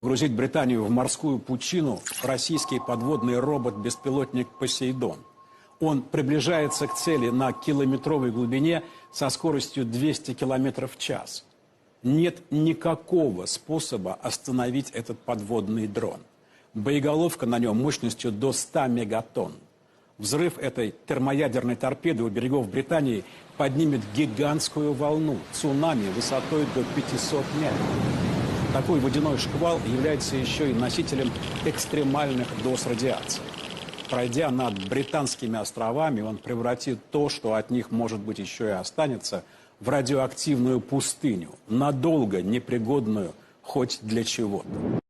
Грузить Британию в морскую пучину российский подводный робот-беспилотник «Посейдон». Он приближается к цели на километровой глубине со скоростью 200 км в час. Нет никакого способа остановить этот подводный дрон. Боеголовка на нем мощностью до 100 мегатонн. Взрыв этой термоядерной торпеды у берегов Британии поднимет гигантскую волну, цунами высотой до 500 метров. Такой водяной шквал является еще и носителем экстремальных доз радиации. Пройдя над Британскими островами, он превратит то, что от них, может быть, еще и останется, в радиоактивную пустыню, надолго непригодную хоть для чего-то.